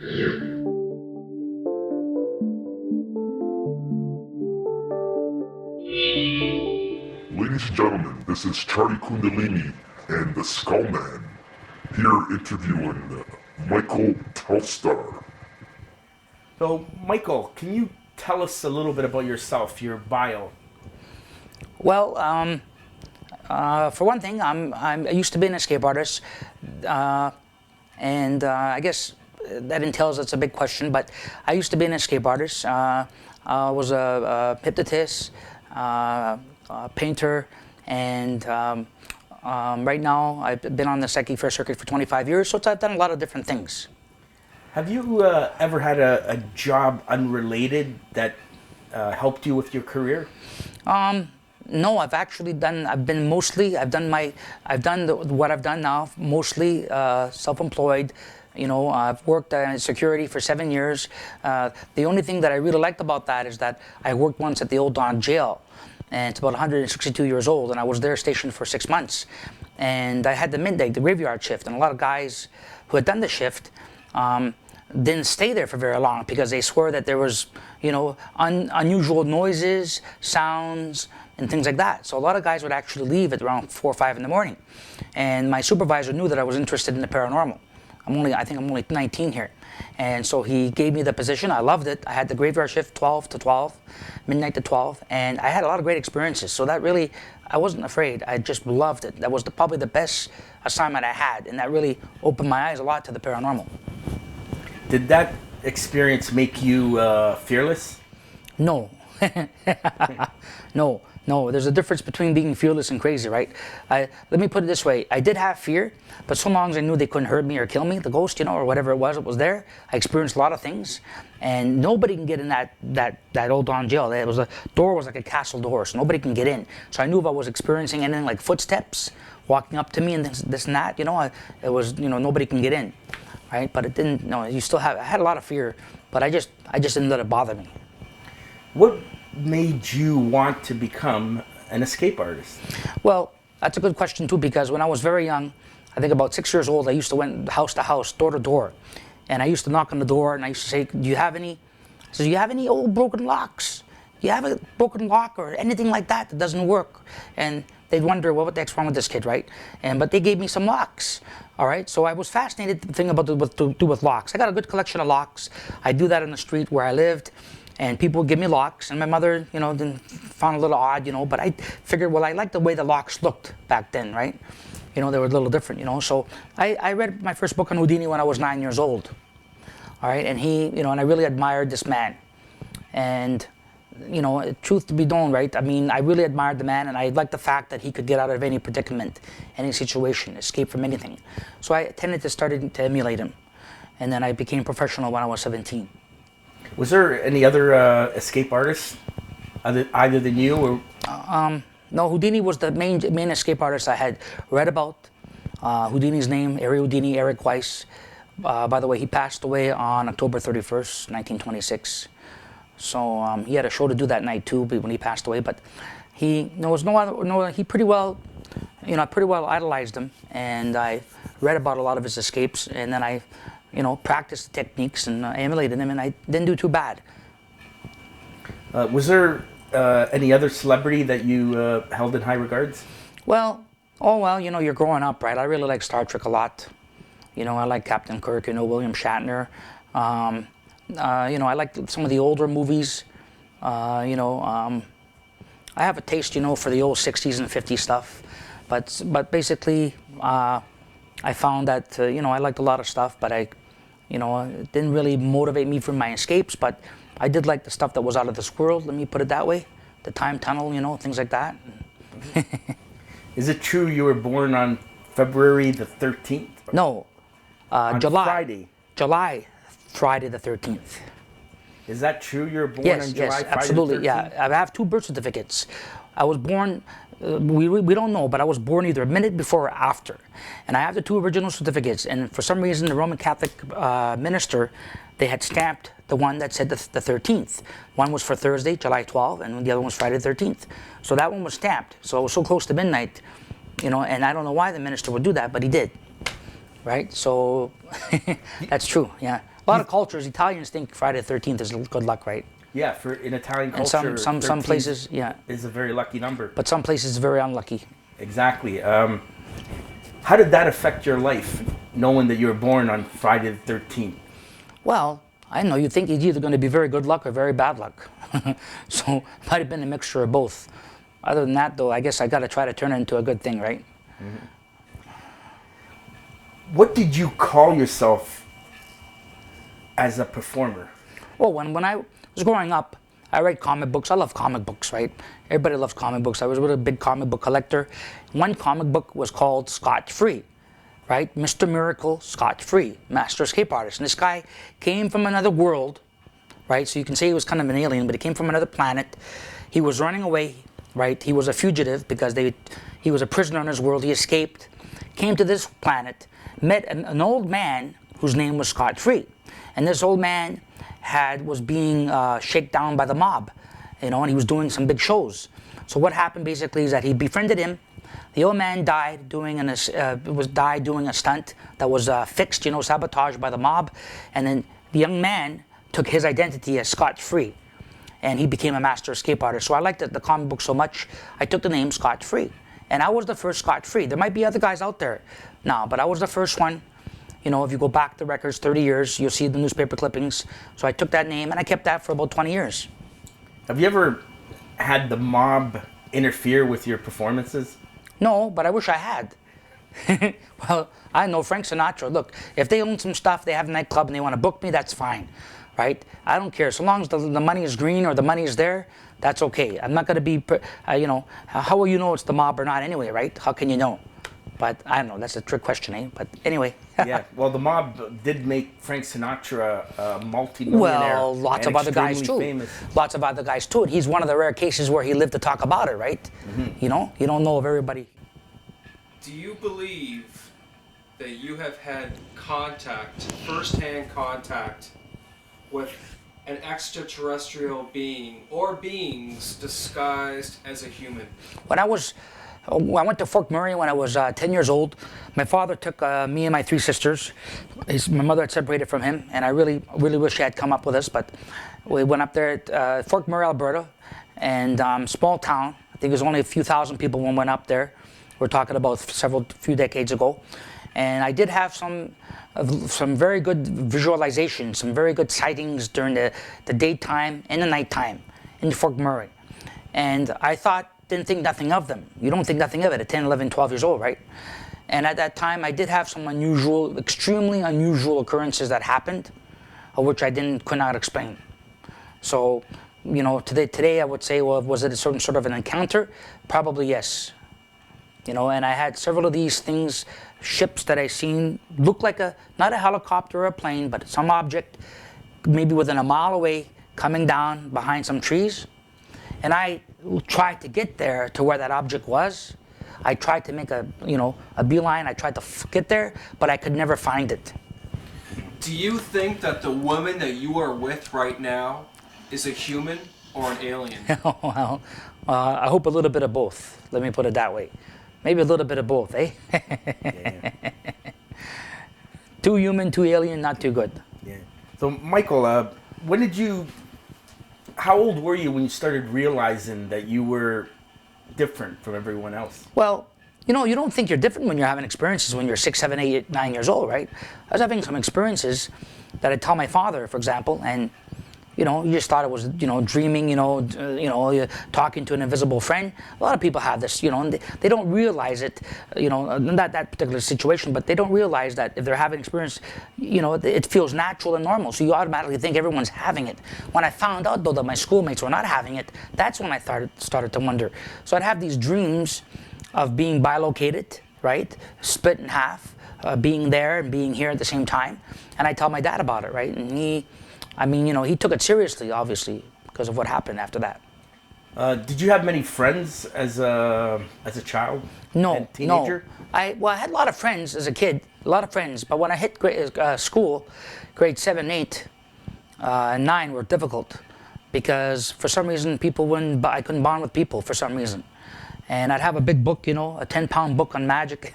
Ladies and gentlemen, this is Charlie Kundallini and the Skullman here interviewing Michael Telstarr. So, Michael, can you tell us a little bit about yourself, your bio? Well, for one thing, I used to be an escape artist, and I guess that entails it's a big question. But I used to be an escape artist. I was a hypnotist, painter, and right now I've been on the psychic fair circuit for 25 years. So I've done a lot of different things. Have you ever had a job unrelated that helped you with your career? No, I've done what I've done now, mostly self-employed. You know, I've worked in security for 7 years. The only thing that I really liked about that is that I worked once at the Old Don Jail, and it's about 162 years old, and I was there stationed for 6 months. And I had the graveyard shift, and a lot of guys who had done the shift didn't stay there for very long because they swore that there was, you know, unusual noises, sounds, and things like that. So a lot of guys would actually leave at around 4 or 5 in the morning. And my supervisor knew that I was interested in the paranormal. I think I'm only 19 here. And so he gave me the position. I loved it. I had the graveyard shift 12 to 12, midnight to 12, and I had a lot of great experiences. So that really, I wasn't afraid. I just loved it. That was probably the best assignment I had, and that really opened my eyes a lot to the paranormal. Did that experience make you fearless? No. No, there's a difference between being fearless and crazy, right? Let me put it this way. I did have fear, but so long as I knew they couldn't hurt me or kill me, the ghost, you know, or whatever it was there. I experienced a lot of things, and nobody can get in that Old Don Jail. The door was like a castle door, so nobody can get in. So I knew if I was experiencing anything like footsteps walking up to me and this and that, you know, it was, you know, nobody can get in, right? But it didn't, you know, I had a lot of fear, but I just didn't let it bother me. What made you want to become an escape artist? Well, that's a good question too, because when I was very young, I think about 6 years old, I used to went house to house, door to door, and I used to knock on the door and I used to say, "Do you have any?" I said, "Do you have any old broken locks? Do you have a broken lock or anything like that doesn't work?" And they'd wonder, well, what the heck's wrong with this kid, right? But they gave me some locks. All right, so I was fascinated the thing about what to do with locks. I got a good collection of locks. I do that in the street where I lived. And people would give me locks, and my mother, you know, found it a little odd, you know, but I figured, well, I liked the way the locks looked back then, right? You know, they were a little different, you know. So I read my first book on Houdini when I was 9 years old, all right? And he, you know, and I really admired this man. And, you know, truth to be known, right? I mean, I really admired the man, and I liked the fact that he could get out of any predicament, any situation, escape from anything. So I tended to start to emulate him. And then I became professional when I was 17. Was there any other escape artists either than you or? No, Houdini was the main escape artist I had read about. Houdini's name, Houdini, Eric Weiss. By the way, he passed away on October 31st, 1926. So he had a show to do that night too when he passed away. But he pretty well idolized him, and I read about a lot of his escapes, and then I, you know, practiced the techniques and emulated them, and I didn't do too bad. Was there any other celebrity that you held in high regards? Well, you know, you're growing up, right? I really like Star Trek a lot. You know, I like Captain Kirk, you know, William Shatner. You know, I like some of the older movies. You know, I have a taste, you know, for the old 60s and 50s stuff. But basically, I found that, you know, I liked a lot of stuff, but you know, it didn't really motivate me for my escapes, but I did like the stuff that was out of this world, let me put it that way. The time tunnel, you know, things like that. Is it true you were born on February the 13th? No, July. Friday. July, Friday the 13th. Is that true? You were born yes, on July, yes, Friday absolutely, the 13th? yeah. I have 2 birth certificates. I was born, we don't know, but I was born either a minute before or after. And I have the 2 original certificates, and for some reason the Roman Catholic minister, they had stamped the one that said the 13th. One was for Thursday, July 12th, and the other one was Friday the 13th. So that one was stamped. So it was so close to midnight, you know, and I don't know why the minister would do that, but he did. Right? So that's true, yeah. A lot of cultures, Italians think Friday the 13th is good luck, right? Yeah, for in Italian And culture, some 13 places, yeah. is a very lucky number. But some places it's very unlucky. Exactly. How did that affect your life, knowing that you were born on Friday the 13th? Well, I know you think it's either going to be very good luck or very bad luck. So it might have been a mixture of both. Other than that, though, I guess I got to try to turn it into a good thing, right? Mm-hmm. What did you call yourself as a performer? Well, when I was growing up, I read comic books. I love comic books, right? Everybody loves comic books. I was with a big comic book collector. One comic book was called Scott Free, right? Mr. Miracle, Scott Free, master escape artist. And this guy came from another world, right? So you can say he was kind of an alien, but he came from another planet. He was running away, right? He was a fugitive because he was a prisoner in his world. He escaped, came to this planet, met an old man whose name was Scott Free. And this old man was being shaken down by the mob, and he was doing some big shows. So what happened basically is that he befriended him. The old man died doing a stunt that was fixed, sabotaged by the mob. And then the young man took his identity as Scott Free, and he became a master escape artist. So I liked the comic book so much, I took the name Scott Free. And I was the first Scott Free. There might be other guys out there now, but I was the first one. If you go back the records 30 years, you'll see the newspaper clippings. So I took that name and I kept that for about 20 years. Have you ever had the mob interfere with your performances? No, but I wish I had. Well, I know Frank Sinatra. Look, if they own some stuff, they have a nightclub and they want to book me, that's fine, right? I don't care. So long as the money is green or the money is there, that's okay. I'm not going to be, how will you know it's the mob or not anyway, right? How can you know? But I don't know, that's a trick question, eh? But anyway. Yeah, well, the mob did make Frank Sinatra a multi-millionaire. Well, lots of other guys too. Famous. Lots of other guys too. And he's one of the rare cases where he lived to talk about it, right? Mm-hmm. You don't know of everybody. Do you believe that you have had first-hand contact with an extraterrestrial being or beings disguised as a human? I went to Fort McMurray when I was 10 years old. My father took me and my three sisters. My mother had separated from him, and I really, really wish he had come up with us. But we went up there at Fort McMurray, Alberta, and small town. I think there's only a few thousand people when we went up there. We're talking about few decades ago. And I did have some very good visualizations, some very good sightings during the daytime and the nighttime in Fort McMurray. And I didn't think nothing of them. You don't think nothing of it at 10, 11, 12 years old, right? And at that time, I did have some extremely unusual occurrences that happened, which I could not explain. So, today I would say, well, was it a certain sort of an encounter? Probably yes. And I had several of these things, ships that I seen, look like not a helicopter or a plane, but some object, maybe within a mile away, coming down behind some trees. And I tried to get there to where that object was. I tried to make a beeline. I tried to get there, but I could never find it. Do you think that the woman that you are with right now is a human or an alien? Well, I hope a little bit of both. Let me put it that way. Maybe a little bit of both, eh? Yeah. Too human, too alien, not too good. Yeah. So, Michael, how old were you when you started realizing that you were different from everyone else? Well, you don't think you're different when you're having experiences when you're 6, 7, 8, 9 years old, right? I was having some experiences that I tell my father, for example, and you just thought it was, dreaming, talking to an invisible friend. A lot of people have this, and they don't realize it, not that particular situation, but they don't realize that if they're having experience, it feels natural and normal. So you automatically think everyone's having it. When I found out, though, that my schoolmates were not having it, that's when I started to wonder. So I'd have these dreams of being bilocated, right? Split in half, being there and being here at the same time. And I tell my dad about it, right? And he took it seriously, obviously, because of what happened after that. Did you have many friends as a child? No, and teenager? no. I had a lot of friends as a kid, but when I hit school, grade 7, 8, and 9 were difficult because for some reason I couldn't bond with people for some reason. And I'd have a big book, a 10-pound book on magic,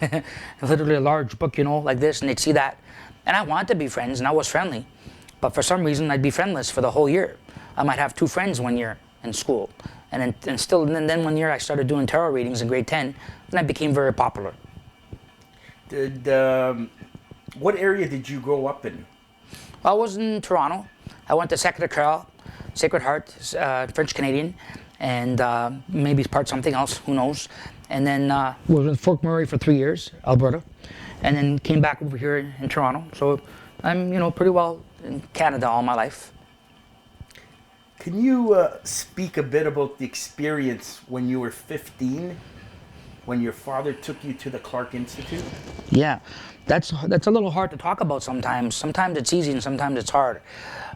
literally a large book, like this, and they'd see that. And I wanted to be friends, and I was friendly. But for some reason, I'd be friendless for the whole year. I might have 2 friends one year in school. And then one year I started doing tarot readings in grade 10, and I became very popular. What area did you grow up in? I was in Toronto. I went to Sacred Heart, French Canadian, and maybe part something else, who knows. And then was in Fort McMurray for 3 years, Alberta, and then came back over here in Toronto. So I'm, pretty well in Canada all my life. Can you speak a bit about the experience when you were 15, when your father took you to the Clark Institute? Yeah, that's a little hard to talk about sometimes. Sometimes it's easy and sometimes it's hard.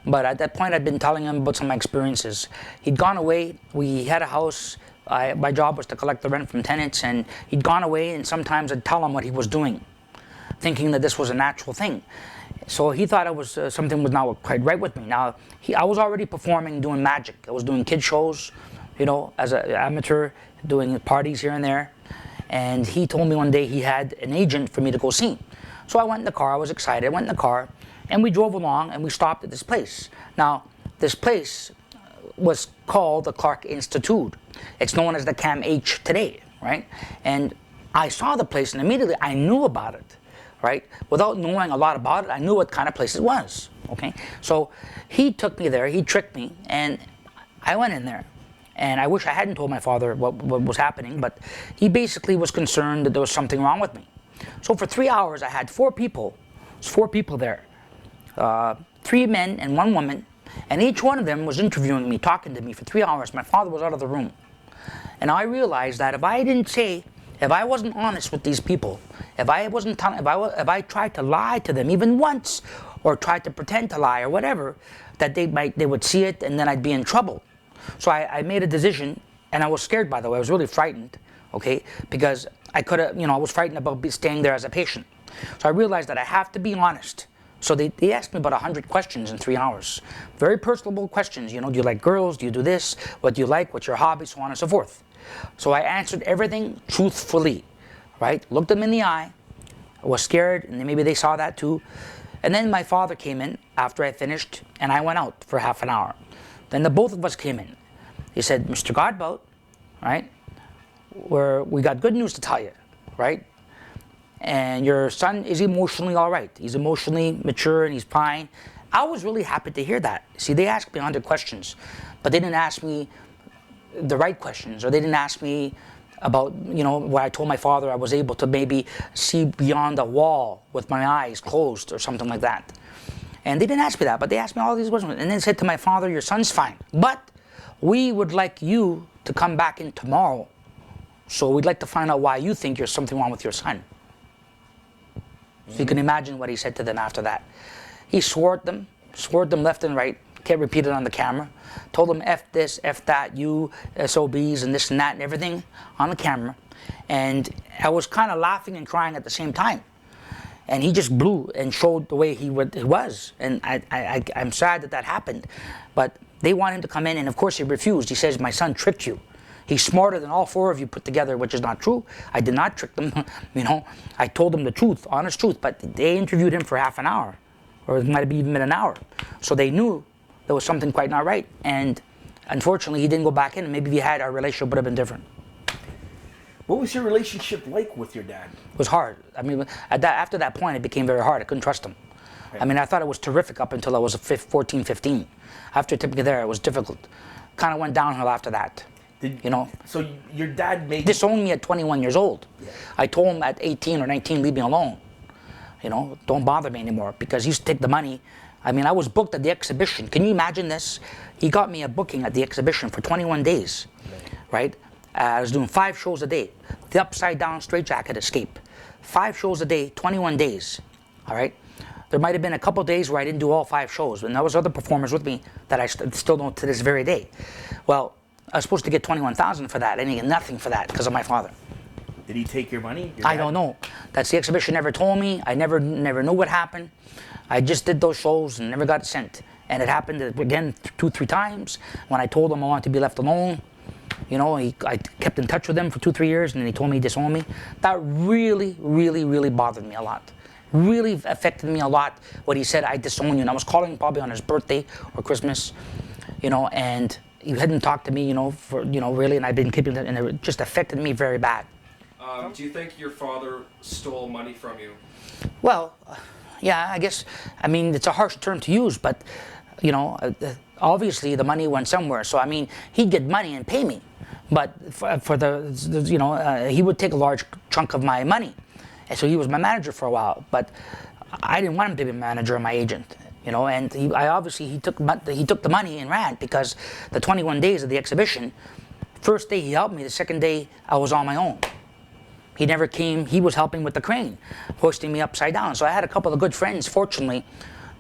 But at that point, I'd been telling him about some of my experiences. He'd gone away. We had a house. My job was to collect the rent from tenants, and he'd gone away, and sometimes I'd tell him what he was doing, thinking that this was a natural thing. So he thought it was something was not quite right with me. Now, I was already performing, doing magic. I was doing kid shows, as an amateur, doing parties here and there. And he told me one day he had an agent for me to go see. So I went in the car. I was excited. I went in the car, and we drove along, and we stopped at this place. Now, this place was called the Clark Institute. It's known as the CAM-H today, right? And I saw the place, and immediately I knew about it. Right? Without knowing a lot about it, I knew what kind of place it was, okay? So he took me there, he tricked me, and I went in there. And I wish I hadn't told my father what was happening, but he basically was concerned that there was something wrong with me. So for 3 hours, I had 4 people there, 3 men and 1 woman, and each one of them was interviewing me, talking to me for 3 hours. My father was out of the room. And I realized that if I wasn't honest with these people, if I tried to lie to them even once, or tried to pretend to lie or whatever, that they would see it and then I'd be in trouble. So I made a decision, and I was scared, by the way. I was really frightened, okay, because I was frightened about staying there as a patient. So I realized that I have to be honest. So they asked me about 100 questions in 3 hours. Very personable questions, do you like girls, do you do this, what do you like, what's your hobby, so on and so forth. So I answered everything truthfully, right? Looked them in the eye. I was scared, and maybe they saw that too. And then my father came in after I finished, and I went out for half an hour. Then the both of us came in. He said, Mr. Godbout, right? We got good news to tell you, right? And your son is emotionally all right. He's emotionally mature and he's fine. I was really happy to hear that. See, they asked me 100 questions, but they didn't ask me the right questions, or they didn't ask me about, where I told my father I was able to maybe see beyond a wall with my eyes closed or something like that. And they didn't ask me that, but they asked me all these questions. And then said to my father, your son's fine, but we would like you to come back in tomorrow. So we'd like to find out why you think there's something wrong with your son. So you can imagine what he said to them after that. He swore at them left and right, can't repeat it on the camera, told them F this, F that, you, SOBs, and this and that, and everything on the camera. And I was kind of laughing and crying at the same time. And he just blew and showed the way he was. And I'm sad that happened. But they want him to come in, and of course he refused. He says, my son tricked you. He's smarter than all 4 of you put together, which is not true. I did not trick them. I told them the truth, honest truth. But they interviewed him for half an hour, or it might have even been an hour. So they knew there was something quite not right. And unfortunately, he didn't go back in. And maybe if he had, our relationship would have been different. What was your relationship like with your dad? It was hard. After that point, it became very hard. I couldn't trust him. Right. I thought it was terrific up until I was 14, 15. After typically there, it was difficult. Kind of went downhill after that. So your dad disowned me at 21 years old. Yeah. I told him at 18 or 19, leave me alone. Don't bother me anymore, because he used to take the money. I was booked at the exhibition. Can you imagine this? He got me a booking at the exhibition for 21 days, right? I was doing 5 shows a day. The upside down straitjacket escape. 5 shows a day, 21 days, all right? There might have been a couple days where I didn't do all 5 shows, and there was other performers with me that I still don't to this very day. Well, I was supposed to get $21,000 for that, and I get nothing for that because of my father. Did he take your money? I don't know. That's the exhibition never told me. I never knew what happened. I just did those shows and never got it sent. And it happened again 2, 3 times. When I told him I wanted to be left alone, I kept in touch with him for 2, 3 years, and then he told me he disowned me. That really, really, really bothered me a lot. really affected me a lot what he said, I disown you. And I was calling him probably on his birthday or Christmas, you know, and he hadn't talked to me, you know, for, you know, really, and I've been keeping it, and it just affected me very bad. Do you think your father stole money from you? Well, yeah, I guess, I mean, it's a harsh term to use, but, you know, obviously the money went somewhere. So, I mean, he'd get money and pay me. But for the you know, he would take a large chunk of my money. And so he was my manager for a while. But I didn't want him to be a manager or my agent, you know. And he took the money and ran, because the 21 days of the exhibition, first day he helped me, the second day I was on my own. He never came. He was helping with the crane, hoisting me upside down. So I had a couple of good friends, fortunately,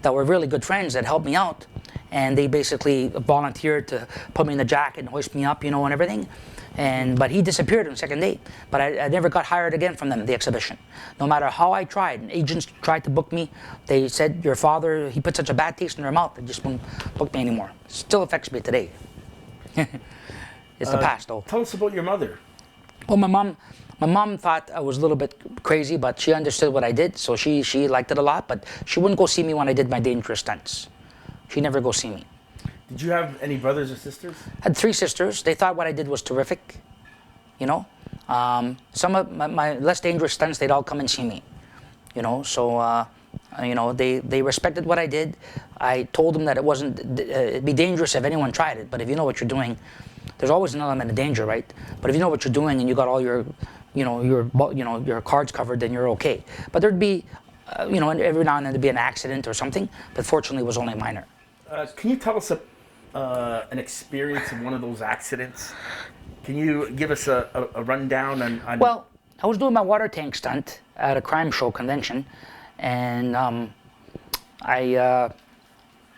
that were really good friends that helped me out. And they basically volunteered to put me in the jacket and hoist me up, you know, and everything. But he disappeared on the second day. But I never got hired again from them, the exhibition. No matter how I tried, and agents tried to book me, they said, your father, he put such a bad taste in their mouth, they just won't book me anymore. It still affects me today. It's the past, though. Tell us about your mother. Well, my mom thought I was a little bit crazy, but she understood what I did, so she liked it a lot, but she wouldn't go see me when I did my dangerous stunts. She'd never go see me. Did you have any brothers or sisters? I had 3 sisters. They thought what I did was terrific, you know. Some of my less dangerous stunts, they'd all come and see me, you know, so, you know, they respected what I did. I told them that it wasn't, it'd be dangerous if anyone tried it, but if you know what you're doing, there's always an element of danger, right? But if you know what you're doing and you got all your, you know, your cards covered, then you're okay. But there'd be, you know, every now and then there'd be an accident or something, but fortunately it was only minor. Can you tell us an experience of one of those accidents? Can you give us a rundown on... Well, I was doing my water tank stunt at a crime show convention, and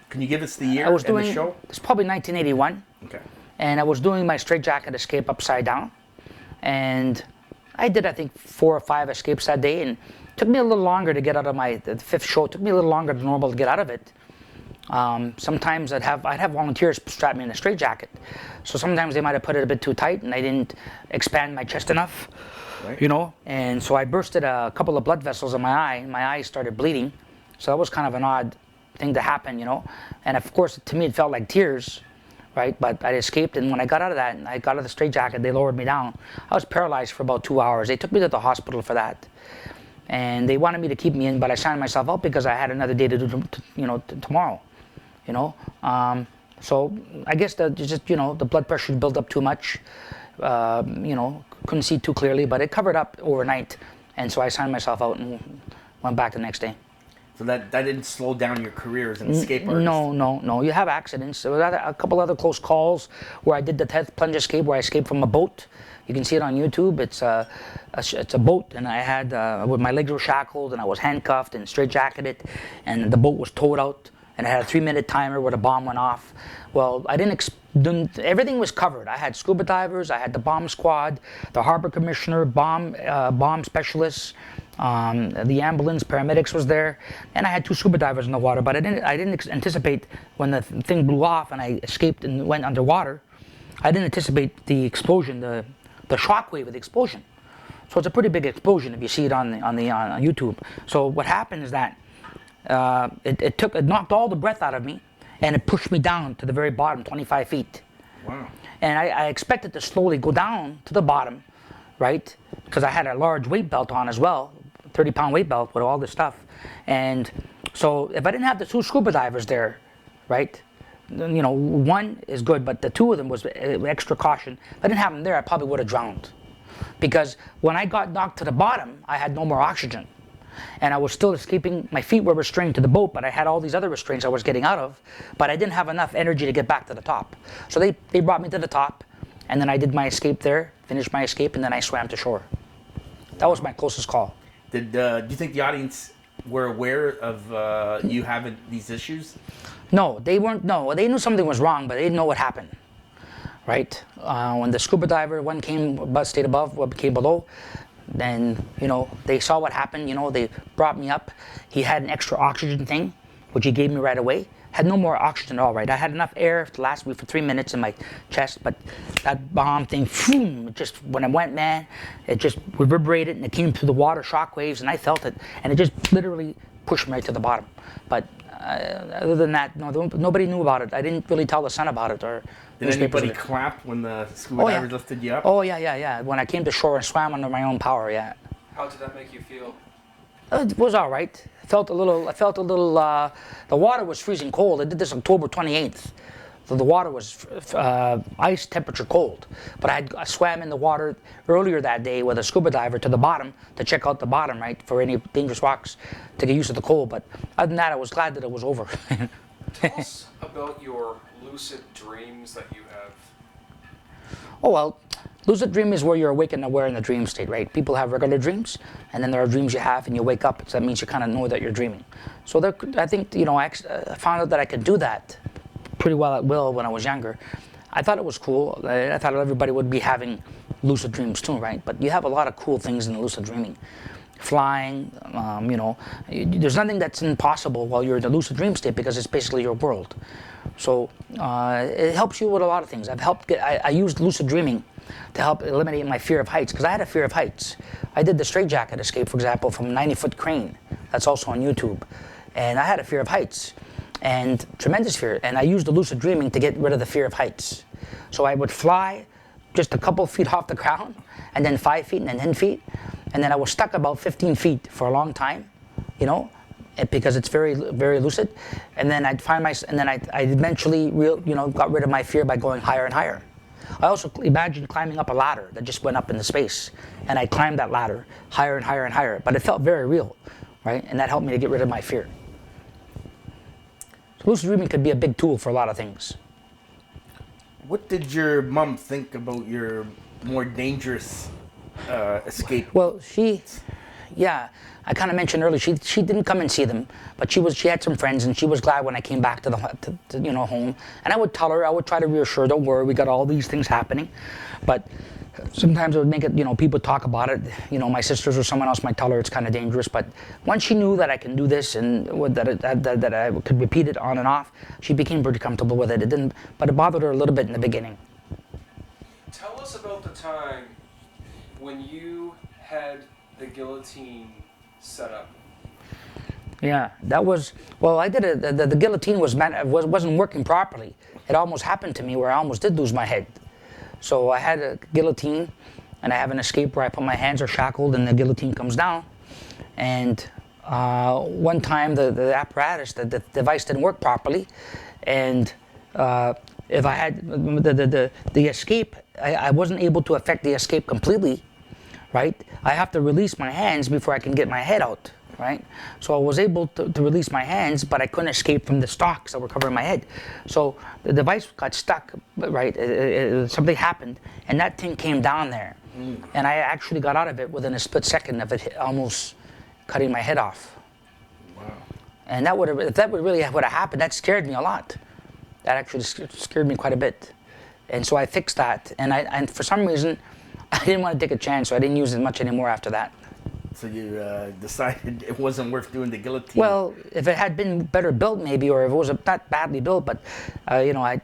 Can you give us the year I was and doing, the show? it's probably 1981. Okay. And I was doing my straitjacket escape upside down, and I did, I think, 4 or 5 escapes that day, and it took me a little longer to get out of the 5th show. It took me a little longer than normal to get out of it. Sometimes I'd have volunteers strap me in a straitjacket, so sometimes they might have put it a bit too tight, and I didn't expand my chest enough, Right. you know. And so I bursted a couple of blood vessels in my eye, and my eyes started bleeding. So that was kind of an odd thing to happen, you know. And of course, to me, it felt like tears. Right, but I escaped, and when I got out of that, and I got out of the straitjacket, they lowered me down. I was paralyzed for about 2 hours. They took me to the hospital for that, and they wanted me to keep me in, but I signed myself out because I had another day to do, you know, tomorrow, you know. So I guess just, you know, the blood pressure built up too much. You know, couldn't see too clearly, but it covered up overnight, and so I signed myself out and went back the next day. So that didn't slow down your career as an escape artist? No. You have accidents. There was a couple other close calls where I did the 10th plunge escape, where I escaped from a boat. You can see it on YouTube. It's a boat, and I had my legs were shackled, and I was handcuffed and straitjacketed, and the boat was towed out, and I had a 3-minute timer where the bomb went off. Well, I didn't everything was covered. I had scuba divers, I had the bomb squad, the harbor commissioner, bomb specialists. The ambulance, paramedics was there, and I had 2 scuba divers in the water. But I didn't anticipate when the thing blew off and I escaped and went underwater. I didn't anticipate the explosion, the shock wave of the explosion. So it's a pretty big explosion if you see it on YouTube. So what happened is that it knocked all the breath out of me, and it pushed me down to the very bottom, 25 feet. Wow. And I expected to slowly go down to the bottom, right? Because I had a large weight belt on as well, 30-pound weight belt with all this stuff. And so if I didn't have the 2 scuba divers there, right? You know, 1 is good, but the 2 of them was extra caution. If I didn't have them there, I probably would have drowned. Because when I got knocked to the bottom, I had no more oxygen. And I was still escaping. My feet were restrained to the boat, but I had all these other restraints I was getting out of, but I didn't have enough energy to get back to the top. So they brought me to the top, and then I did my escape there, finished my escape, and then I swam to shore. That was my closest call. Do you think the audience were aware of you having these issues? No, they weren't. No, they knew something was wrong, but they didn't know what happened. Right? When the scuba diver, one stayed above, one came below, then, you know, they saw what happened. You know, they brought me up. He had an extra oxygen thing, which he gave me right away. had no more oxygen at all, right? I had enough air to last me for 3 minutes in my chest, but that bomb thing, boom, just when it went, man, it just reverberated and it came through the water, shock waves, and I felt it, and it just literally pushed me right to the bottom. But other than that, no, nobody knew about it. I didn't really tell the son about it or. Did anybody clap when the scuba divers lifted you up? Oh yeah. When I came to shore and swam under my own power, yeah. How did that make you feel? It was all right. I felt a little. The water was freezing cold. I did this October 28th. So the water was ice temperature cold. But I swam in the water earlier that day with a scuba diver to the bottom to check out the bottom, right, for any dangerous rocks to get used to the cold. But other than that, I was glad that it was over. Tell us about your lucid dreams that you have. Oh, well, lucid dream is where you're awake and aware in the dream state, right? People have regular dreams, and then there are dreams you have and you wake up, so that means you kind of know that you're dreaming. So I think, I found out that I could do that pretty well at will when I was younger. I thought it was cool. I thought everybody would be having lucid dreams too, right? But you have a lot of cool things in lucid dreaming. Flying, there's nothing that's impossible while you're in the lucid dream state because it's basically your world. So it helps you with a lot of things. I used lucid dreaming to help eliminate my fear of heights because I had a fear of heights. I did the straitjacket escape, for example, from a 90-foot crane. That's also on YouTube. And I had a fear of heights and tremendous fear. And I used the lucid dreaming to get rid of the fear of heights. So I would fly just a couple feet off the ground and then 5 feet and then 10 feet. And then I was stuck about 15 feet for a long time, because it's very, very lucid. And then I'd find and then I eventually, got rid of my fear by going higher and higher. I also imagined climbing up a ladder that just went up into space, and I climbed that ladder higher and higher and higher. But it felt very real, right? And that helped me to get rid of my fear. So lucid dreaming could be a big tool for a lot of things. What did your mom think about your more dangerous escape? Well, I kind of mentioned earlier, she didn't come and see them, but she had some friends, and she was glad when I came back to home. And I would tell her, I would try to reassure, don't worry, we got all these things happening. But sometimes it would make it, people talk about it. My sisters or someone else might tell her it's kind of dangerous. But once she knew that I can do this and that I could repeat it on and off, she became pretty comfortable with it. But it bothered her a little bit in the beginning. Tell us about the time when you had the guillotine set up. Yeah, I did it. The guillotine wasn't working properly. It almost happened to me where I almost did lose my head. So I had a guillotine, and I have an escape where I put my hands are shackled and the guillotine comes down. And one time the apparatus, the device didn't work properly, and if I had the escape, I wasn't able to affect the escape completely. Right? I have to release my hands before I can get my head out, right? So I was able to release my hands, but I couldn't escape from the stalks that were covering my head. So the device got stuck, right? Something happened, and that thing came down there. And I actually got out of it within a split second of it almost cutting my head off. Wow. And if that would really have happened, that scared me a lot. That actually scared me quite a bit. And so I fixed that, and for some reason, I didn't want to take a chance, so I didn't use it much anymore after that. So you decided it wasn't worth doing the guillotine? Well, if it had been better built maybe, or if it was not badly built, but I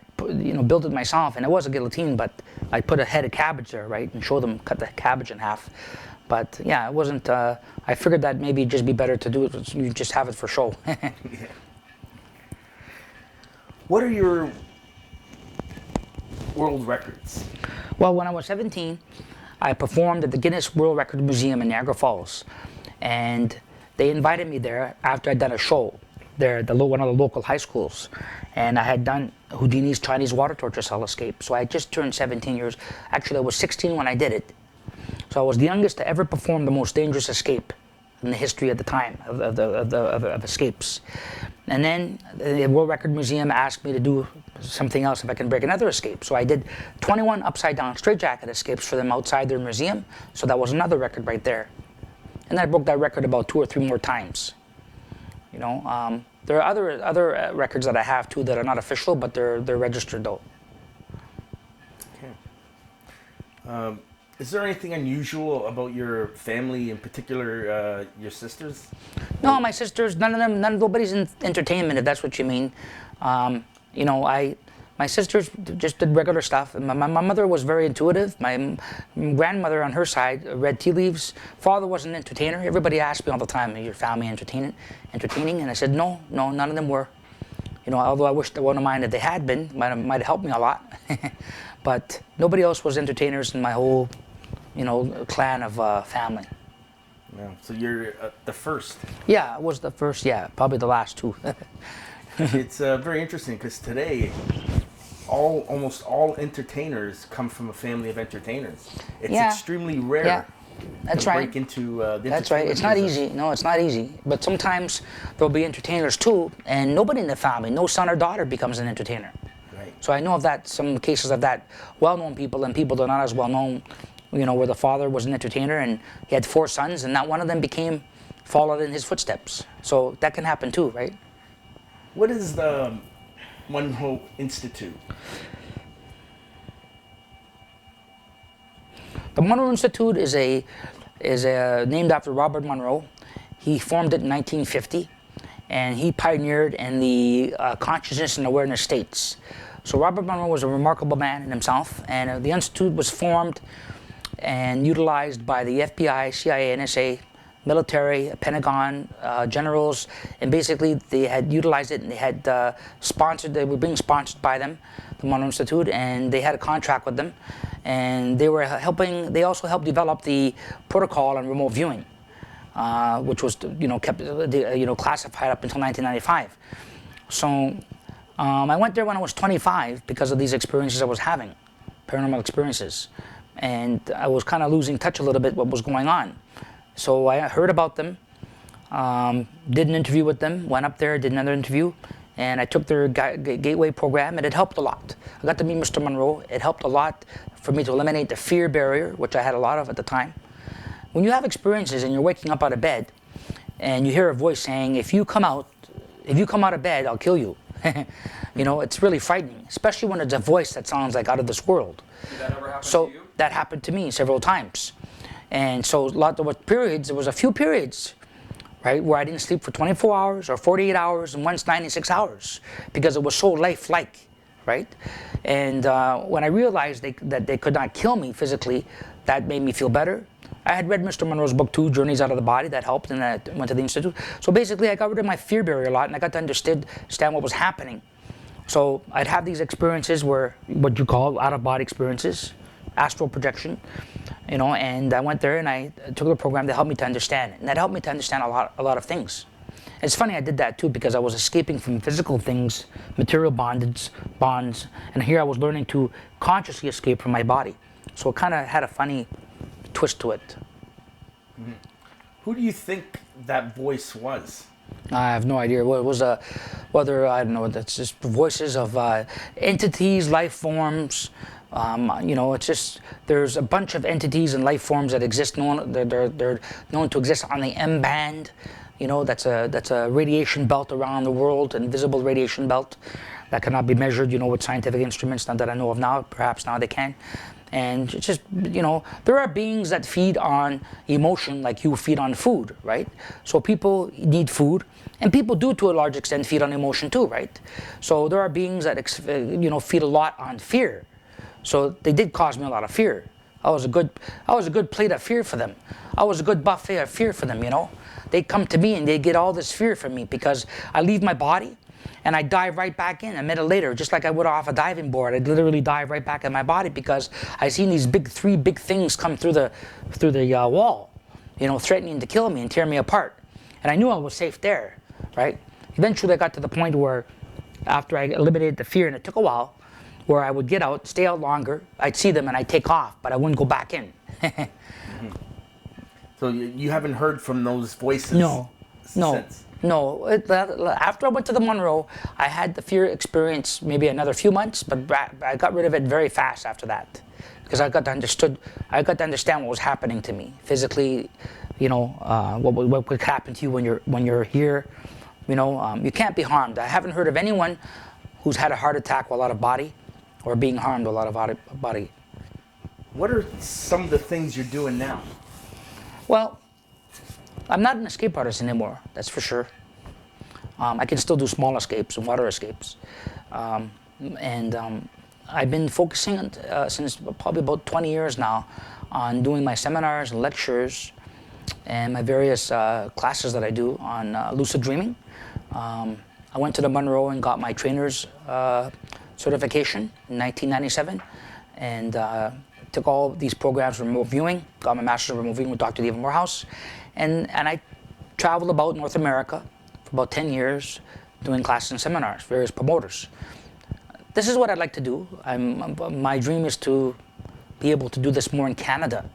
built it myself, and it was a guillotine, but I put a head of cabbage there, right, and showed them cut the cabbage in half. But yeah, it wasn't, I figured that maybe it'd just be better to do it, you just have it for show. Yeah. What are your world records? Well, when I was 17, I performed at the Guinness World Record Museum in Niagara Falls, and they invited me there after I'd done a show there at one of the local high schools, and I had done Houdini's Chinese water torture cell escape. So I had just turned 17 years. Actually, I was 16 when I did it. So I was the youngest to ever perform the most dangerous escape in the history at the time of escapes. And then the World Record Museum asked me to do something else if I can break another escape. So I did 21 upside down straitjacket escapes for them outside their museum. So that was another record right there. And I broke that record about 2 or 3 more times. There are other records that I have too that are not official, but they're registered though. Okay. Is there anything unusual about your family, in particular your sisters? No, my sisters, none of them, nobody's in entertainment, if that's what you mean. You know, my sisters just did regular stuff. My mother was very intuitive. My grandmother on her side read tea leaves. Father was an entertainer. Everybody asked me all the time, "Is your family entertaining?" And I said, no, none of them were. You know, although I wish that one of mine, if they had been, might have helped me a lot. But nobody else was entertainers in my whole, you know, clan of family. Yeah. So you're the first. Yeah, I was the first. Yeah, probably the last two. It's very interesting because today, almost all entertainers come from a family of entertainers. It's Yeah. extremely rare. Yeah. That's to right. break into the That's right. It's not entertainment business. easy. No, it's not easy. But sometimes there'll be entertainers too, and nobody in the family, no son or daughter becomes an entertainer. Right. So I know of that, some cases of that, well-known people and people that are not as well-known, you know, where the father was an entertainer and he had 4 sons, and not one of them followed in his footsteps. So that can happen too, right? What is the Monroe Institute? The Monroe Institute is named after Robert Monroe. He formed it in 1950, and he pioneered in the consciousness and awareness states. So Robert Monroe was a remarkable man in himself, and the Institute was formed and utilized by the FBI, CIA, NSA, military, Pentagon, generals, and basically they had utilized it and they had they were being sponsored by them, the Monroe Institute, and they had a contract with them, and they also helped develop the protocol on remote viewing, which was, you know, kept, you know, classified up until 1995. So I went there when I was 25 because of these experiences I was having, paranormal experiences, and I was kind of losing touch a little bit what was going on. So I heard about them, did an interview with them, went up there, did another interview, and I took their gateway program, and it helped a lot. I got to meet Mr. Monroe. It helped a lot for me to eliminate the fear barrier, which I had a lot of at the time. When you have experiences and you're waking up out of bed, and you hear a voice saying, if you come out of bed, I'll kill you. You know, it's really frightening, especially when it's a voice that sounds like out of this world. Did that ever happen So to you? that happened to me several times. And so there was a few periods, right, where I didn't sleep for 24 hours or 48 hours and once 96 hours because it was so lifelike, right? And when I realized that they could not kill me physically, that made me feel better. I had read Mr. Monroe's book too, Journeys Out of the Body, that helped, and I went to the Institute. So basically I got rid of my fear barrier a lot, and I got to understand what was happening. So I'd have these experiences where, what you call out-of-body experiences, astral projection, you know, and I went there and I took the program to help me to understand it. And that helped me to understand a lot of things. It's funny I did that too because I was escaping from physical things, material bonds, and here I was learning to consciously escape from my body. So it kind of had a funny twist to it. Mm-hmm. Who do you think that voice was? I have no idea what it was. Whether, I don't know, that's just voices of entities, life forms. You know, it's just, there's a bunch of entities and life forms that exist. They're known to exist on the M band. You know, that's a radiation belt around the world, an invisible radiation belt that cannot be measured, you know, with scientific instruments, not that I know of now. Perhaps now they can. And it's just, you know, there are beings that feed on emotion like you feed on food, right? So people need food, and people do to a large extent feed on emotion too, right? So there are beings that, you know, feed a lot on fear. So they did cause me a lot of fear. I was a good plate of fear for them. I was a good buffet of fear for them, you know. They come to me and they get all this fear from me because I leave my body and I dive right back in a minute later, just like I would off a diving board. I'd literally dive right back in my body because I seen these three big things come through the wall, you know, threatening to kill me and tear me apart. And I knew I was safe there, right? Eventually I got to the point where after I eliminated the fear, and it took a while, where I would get out, stay out longer, I'd see them and I'd take off, but I wouldn't go back in. Mm-hmm. So you haven't heard from those voices since? No. After I went to the Monroe, I had the fear experience maybe another few months, but I got rid of it very fast after that. Because I got to understand what was happening to me physically, you know, what could happen to you when you're here. You know, you can't be harmed. I haven't heard of anyone who's had a heart attack while out of body or being harmed while out of body. What are some of the things you're doing now? Well, I'm not an escape artist anymore, that's for sure. I can still do small escapes and water escapes. And I've been focusing since probably about 20 years now on doing my seminars and lectures and my various classes that I do on lucid dreaming. I went to the Monroe and got my trainer's certification in 1997, and took all these programs for remote viewing, got my master's in remote viewing with Dr. David Morehouse, and I traveled about North America for about 10 years doing classes and seminars, various promoters. This is what I'd like to do. My dream is to be able to do this more in Canada.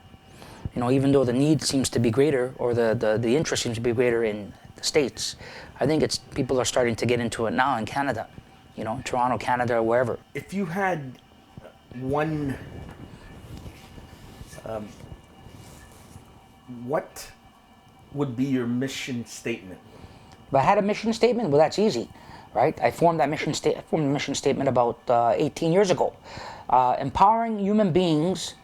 You know, even though the need seems to be greater, or the interest seems to be greater in the States, I think people are starting to get into it now in Canada. You know, Toronto, Canada, or wherever. If you had one, what would be your mission statement? If I had a mission statement, well, that's easy, right? I formed the mission statement about 18 years ago. Empowering human beings,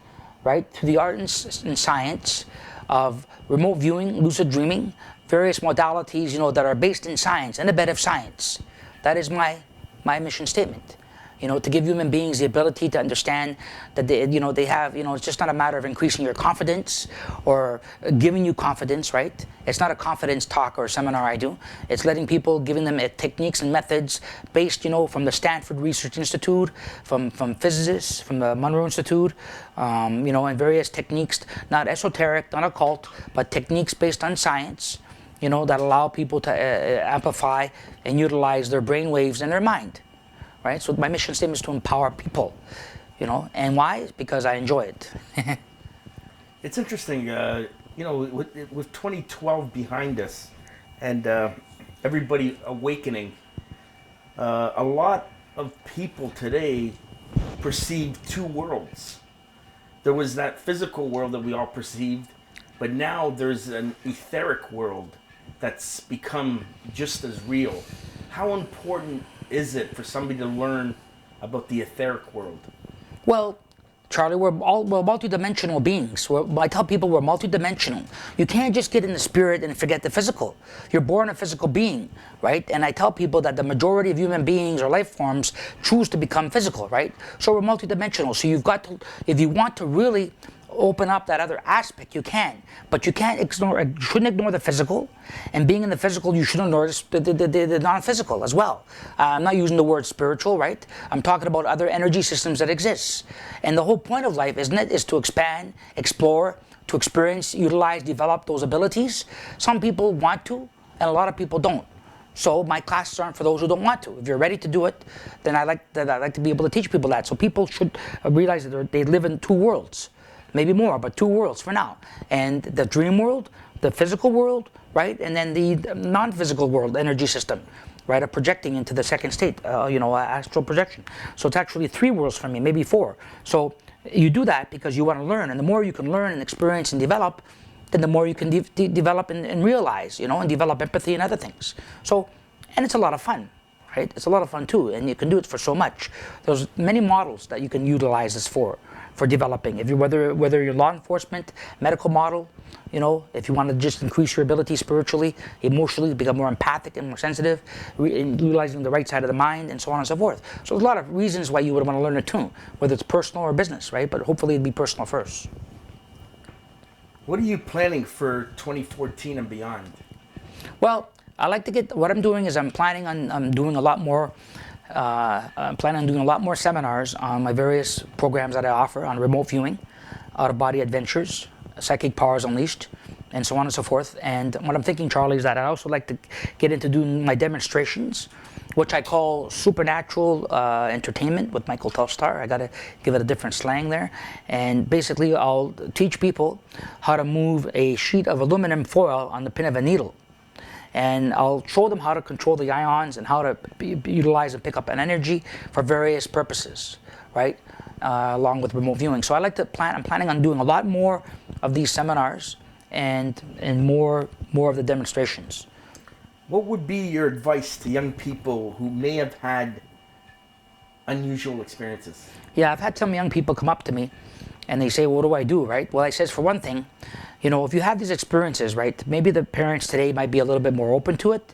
right, through the art and science of remote viewing, lucid dreaming, various modalities, you know, that are based in science, in the bed of science. That is my mission statement. You know, to give human beings the ability to understand that they have, it's just not a matter of increasing your confidence or giving you confidence, right? It's not a confidence talk or seminar I do. It's letting people, giving them techniques and methods based, from the Stanford Research Institute, from physicists, from the Monroe Institute, and various techniques, not esoteric, not occult, but techniques based on science, that allow people to amplify and utilize their brain waves and their mind. Right? So my mission statement is to empower people, and why? Because I enjoy it. It's interesting, with 2012 behind us and everybody awakening, a lot of people today perceive two worlds. There was that physical world that we all perceived, but now there's an etheric world that's become just as real. How important is it for somebody to learn about the etheric world? Well, Charlie, we're multidimensional beings. I tell people we're multidimensional. You can't just get in the spirit and forget the physical. You're born a physical being, right? And I tell people that the majority of human beings or life forms choose to become physical, right? So we're multidimensional. So you've got to, if you want to really open up that other aspect, you can, but you shouldn't ignore the physical, and being in the physical, you shouldn't ignore the non-physical as well. I'm not using the word spiritual, right? I'm talking about other energy systems that exist, and the whole point of life, isn't it, is to expand, explore, to experience, utilize, develop those abilities. Some people want to, and a lot of people don't. So my classes aren't for those who don't want to. If you're ready to do it, then I like to be able to teach people that. So people should realize that they live in two worlds. Maybe more, but two worlds for now. And the dream world, the physical world, right? And then the non-physical world, energy system, right? Of projecting into the second state, astral projection. So it's actually three worlds for me, maybe four. So you do that because you want to learn. And the more you can learn and experience and develop, then the more you can develop and realize, and develop empathy and other things. So, and it's a lot of fun. Right? It's a lot of fun too, and you can do it for so much. There's many models that you can utilize this for developing. If you whether you're law enforcement, medical model, if you want to just increase your ability spiritually, emotionally, become more empathic and more sensitive, utilizing the right side of the mind, and so on and so forth. So there's a lot of reasons why you would want to learn it too, whether it's personal or business, right? But hopefully it'd be personal first. What are you planning for 2014 and beyond? Well, I like to what I'm doing is I'm planning on doing a lot more. I'm planning on doing a lot more seminars on my various programs that I offer on remote viewing, out-of-body adventures, psychic powers unleashed, and so on and so forth. And what I'm thinking, Charlie, is that I also like to get into doing my demonstrations, which I call supernatural entertainment with Michael Telstarr. I got to give it a different slang there. And basically, I'll teach people how to move a sheet of aluminum foil on the pin of a needle. And I'll show them how to control the ions and how to utilize and pick up an energy for various purposes, right? Along with remote viewing. So I'm planning on doing a lot more of these seminars and more of the demonstrations. What would be your advice to young people who may have had unusual experiences? Yeah, I've had some young people come up to me and they say, what do I do, right? Well, I says, for one thing, you know, if you have these experiences, right, maybe the parents today might be a little bit more open to it.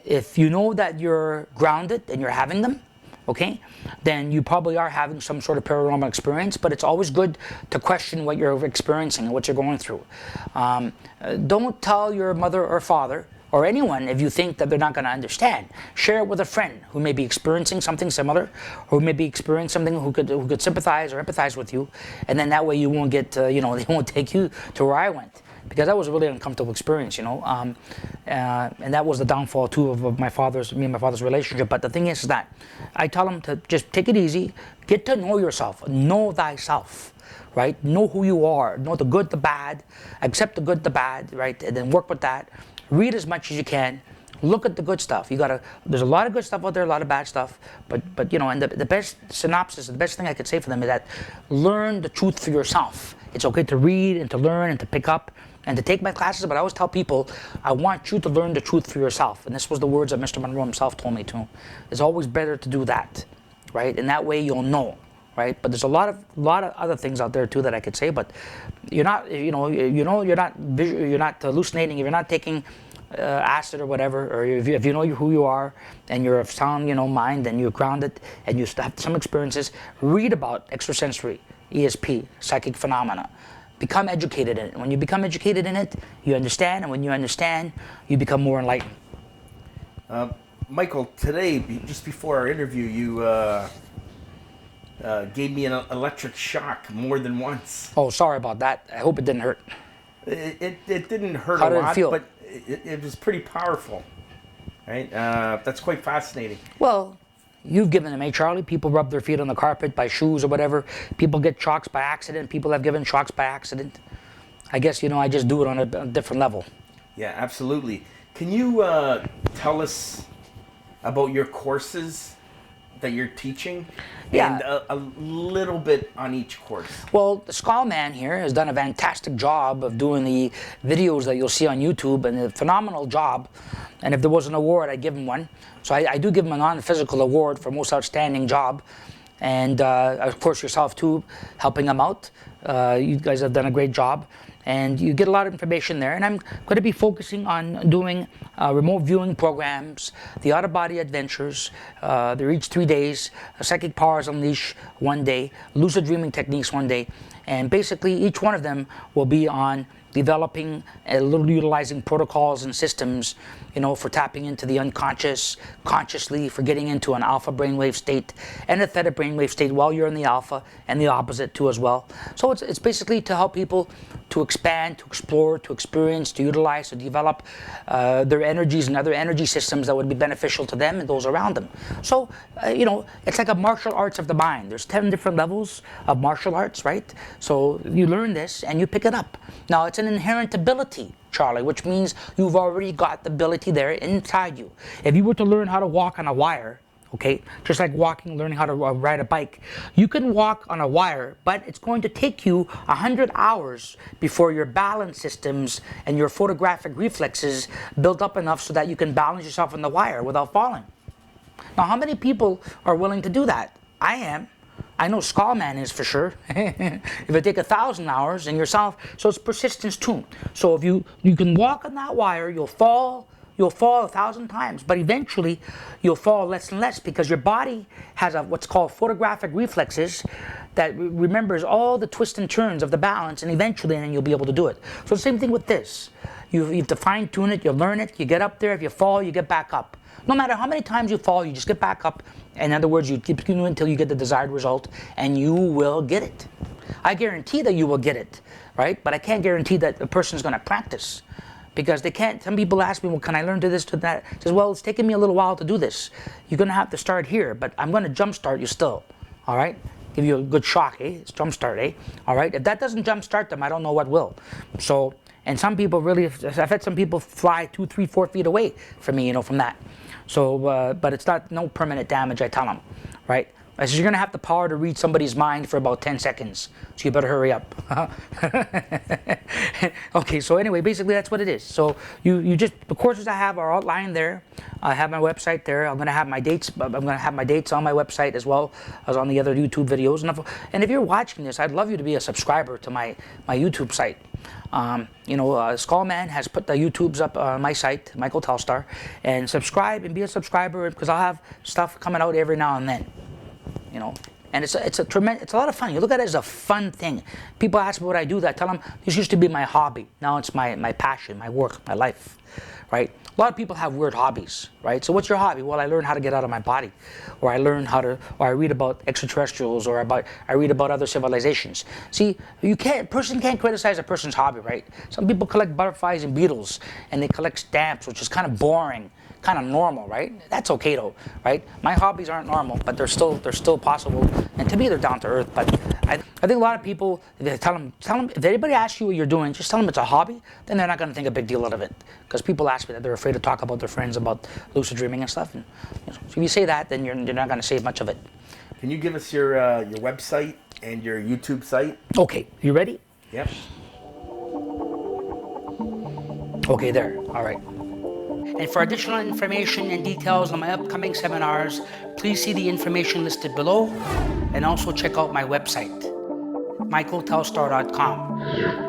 If you know that you're grounded and you're having them, okay, then you probably are having some sort of paranormal experience, but it's always good to question what you're experiencing and what you're going through. Don't tell your mother or father or anyone if you think that they're not going to understand. Share it with a friend who may be experiencing something similar, or who may be experiencing something who could sympathize or empathize with you, and then that way you won't get, you know, they won't take you to where I went. Because that was a really uncomfortable experience, you know, and that was the downfall too of me and my father's relationship. But the thing is that I tell him to just take it easy, get to know yourself, know thyself, right? Know who you are, know the good, the bad, accept the good, the bad, right? And then work with that. Read as much as you can. Look at the good stuff. There's a lot of good stuff out there, a lot of bad stuff, but you know, and the best synopsis, the best thing I could say for them is that learn the truth for yourself. It's okay to read and to learn and to pick up and to take my classes, but I always tell people, I want you to learn the truth for yourself. And this was the words that Mr. Monroe himself told me too. It's always better to do that, right? And that way you'll know, right? But there's a lot of other things out there too that I could say, but you're not, you're not hallucinating, if you're not taking acid or whatever, or if you know who you are and you're of sound, you know, mind, and you're grounded and you have some experiences, read about extrasensory, ESP, psychic phenomena. Become educated in it. When you become educated in it, you understand, and when you understand, you become more enlightened. Michael, today, just before our interview, you gave me an electric shock more than once. Oh, sorry about that. I hope it didn't hurt. It didn't hurt How a did lot, it feel? but it was pretty powerful, right? That's quite fascinating. Well, you've given them, Charlie? People rub their feet on the carpet by shoes or whatever. People get shocks by accident. People have given shocks by accident. I guess, you know, I just do it on a different level. Yeah, absolutely. Can you tell us about your courses that you're teaching? Yeah. And a little bit on each course. Well, the Skull Man here has done a fantastic job of doing the videos that you'll see on YouTube, and a phenomenal job. And if there was an award, I'd give him one. So I do give him a non-physical award for most outstanding job. And of course yourself too, helping him out. You guys have done a great job. And you get a lot of information there. And I'm going to be focusing on doing remote viewing programs, the out-of-body adventures. They're each 3 days. Psychic powers unleash one day. Lucid dreaming techniques one day. And basically each one of them will be on developing a little utilizing protocols and systems, you know, for tapping into the unconscious, consciously, for getting into an alpha brainwave state and a theta brainwave state while you're in the alpha, and the opposite too as well. So it's basically to help people to expand, to explore, to experience, to utilize, to develop their energies and other energy systems that would be beneficial to them and those around them. So, you know, it's like a martial arts of the mind. There's 10 different levels of martial arts, right? So you learn this and you pick it up. Now, it's an inherent ability, Charlie, which means you've already got the ability there inside you. If you were to learn how to walk on a wire, okay, just like learning how to ride a bike, you can walk on a wire, but it's going to take you 100 hours before your balance systems and your photographic reflexes build up enough so that you can balance yourself on the wire without falling. Now, how many people are willing to do that? I am. I know Skullman is for sure. If it take 1,000 hours and yourself, so it's persistence too. So if you can walk on that wire, you'll fall 1,000 times, but eventually you'll fall less and less because your body has what's called photographic reflexes that remembers all the twists and turns of the balance, and eventually then you'll be able to do it. So the same thing with this. You have to fine tune it, you learn it, you get up there, if you fall, you get back up. No matter how many times you fall, you just get back up. In other words, you keep doing until you get the desired result, and you will get it. I guarantee that you will get it, right? But I can't guarantee that a person's going to practice, because they can't. Some people ask me, well, can I learn to this, to that? I says, well, it's taking me a little while to do this. You're going to have to start here, but I'm going to jumpstart you still, all right? Give you a good shock, eh? It's jumpstart, eh? All right? If that doesn't jumpstart them, I don't know what will. So, and some people really, I've had some people fly 2, 3, 4 feet away from me, you know, from that. So, but it's not no permanent damage, I tell them, right? I said, you're going to have the power to read somebody's mind for about 10 seconds. So you better hurry up. Okay, so anyway, basically that's what it is. So you just, the courses I have are outlined there. I have my website there. I'm going to have my dates. I'm going to have my dates on my website as well as on the other YouTube videos. And if you're watching this, I'd love you to be a subscriber to my YouTube site. Skullman has put the YouTubes up on my site, Michael Telstarr, and subscribe and be a subscriber because I'll have stuff coming out every now and then. And it's a lot of fun. You look at it as a fun thing. People ask me what I do. I tell them this used to be my hobby. Now it's my passion, my work, my life, right? A lot of people have weird hobbies, right? So what's your hobby? Well, I learn how to get out of my body, or I learn or I read about extraterrestrials, or I read about other civilizations. See, a person can't criticize a person's hobby, right? Some people collect butterflies and beetles, and they collect stamps, which is kind of boring, kind of normal, right? That's okay though, right? My hobbies aren't normal, but they're still possible, and to me they're down to earth. But I think a lot of people, they tell them if anybody asks you what you're doing, just tell them it's a hobby, then they're not going to think a big deal out of it. Because people ask me that they're afraid to talk about their friends about lucid dreaming and stuff. And so if you say that, then you're not going to save much of it. Can you give us your website and your YouTube site? Okay, you ready? Yep. Okay, there. All right. And for additional information and details on my upcoming seminars, please see the information listed below, and also check out my website, michaeltelstarr.com.